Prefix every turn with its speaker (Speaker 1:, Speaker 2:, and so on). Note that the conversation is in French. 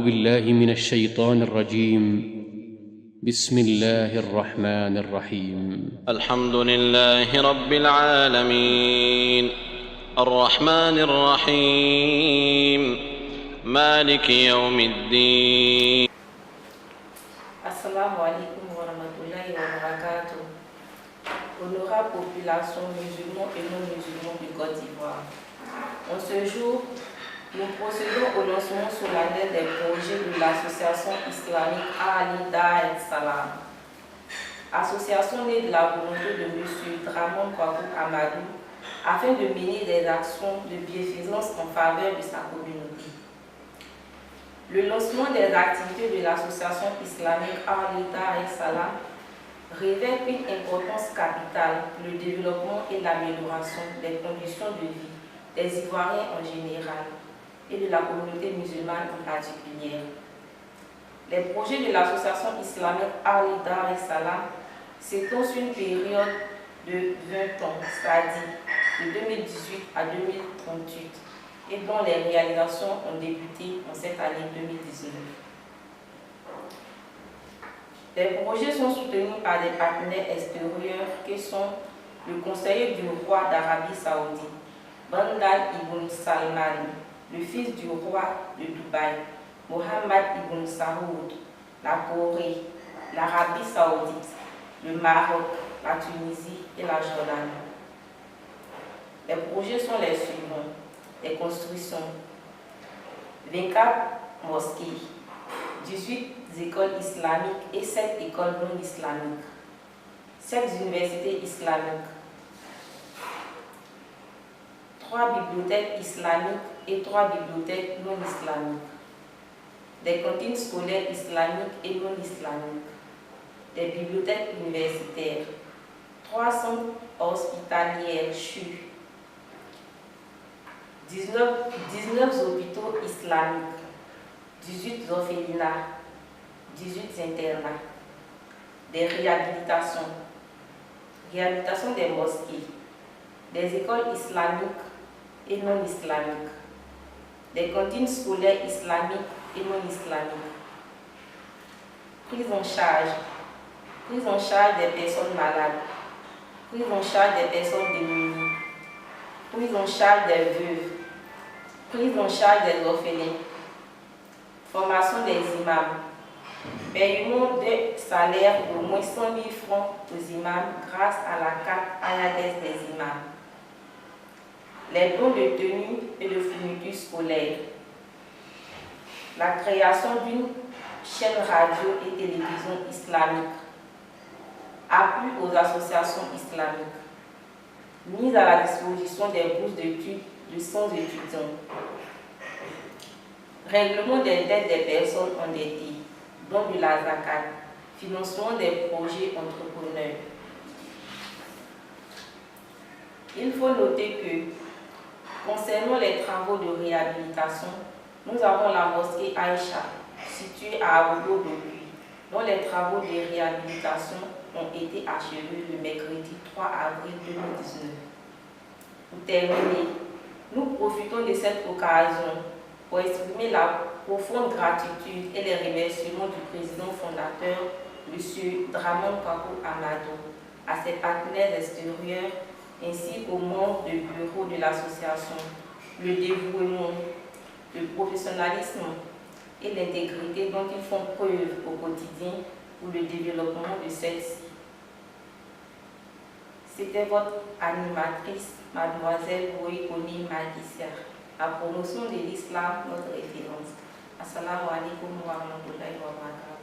Speaker 1: بالله من الشيطان الرجيم. بسم الله الرحمن الرحيم.
Speaker 2: الحمد لله رب العالمين الرحمن الرحيم مالك يوم الدين.
Speaker 3: Assalamu alaikum wa rahmatullahi wa barakatuh. Honorable population musulmane et non musulmane du Côte d'Ivoire. En ce jour, nous procédons au lancement solennel des projets de l'association islamique Ali Dar es Salam. Association née de la volonté de M. Dramane Kwaku Amadou afin de mener des actions de bienfaisance en faveur de sa communauté. Le lancement des activités de l'association islamique Ali Dar es Salam révèle une importance capitale pour le développement et l'amélioration des conditions de vie des Ivoiriens en général et de la communauté musulmane en particulier. Les projets de l'association islamique Ali Dar es Salam s'étendent sur une période de 20 ans, c'est-à-dire de 2018 à 2038, et dont les réalisations ont débuté en cette année 2019. Les projets sont soutenus par des partenaires extérieurs qui sont le conseiller du roi d'Arabie Saoudite, Bandar Ibn Salman, le fils du roi de Dubaï, Mohammed Ibn Saoud, la Corée, l'Arabie Saoudite, le Maroc, la Tunisie et la Jordanie. Les projets sont les suivants: les constructions, 24 mosquées, 18 écoles islamiques et 7 écoles non islamiques, 7 universités islamiques, 3 bibliothèques islamiques et 3 bibliothèques non islamiques, des cantines scolaires islamiques et non islamiques, des bibliothèques universitaires, 3 centres hospitaliers CHU, 19 hôpitaux islamiques, 18 orphelinats, 18 internats, des réhabilitations, réhabilitation des mosquées, des écoles islamiques et non islamiques, des cantines scolaires islamiques et non islamiques, prise en charge des personnes malades, prise en charge des personnes démunies, prise en charge des veuves, prise en charge des orphelins, formation des imams, paiement de salaire d'au moins 100 000 francs aux imams grâce à la carte Ayades des imams, les dons de tenues et de fournitures scolaires, la création d'une chaîne radio et télévision islamique, appui aux associations islamiques, mise à la disposition des bourses d'études de 100 étudiants, règlement des dettes des personnes endettées, dont de la zakat, financement des projets entrepreneurs. Il faut noter que, concernant les travaux de réhabilitation, nous avons la mosquée Aïcha, située à Aoudo-Dokuy, dont les travaux de réhabilitation ont été achevés le mercredi 3 avril 2019. Pour terminer, nous profitons de cette occasion pour exprimer la profonde gratitude et les remerciements du président fondateur, M. Dramane Kwaku Amadou, à ses partenaires extérieurs ainsi qu'aux membres du bureau de l'association, le dévouement, le professionnalisme et l'intégrité dont ils font preuve au quotidien pour le développement de celle-ci. C'était votre animatrice, Mademoiselle Boïkoni Magissia. La promotion de l'islam, notre référence. Assalamu alaikum wa rahmatullahi wa barakatuh.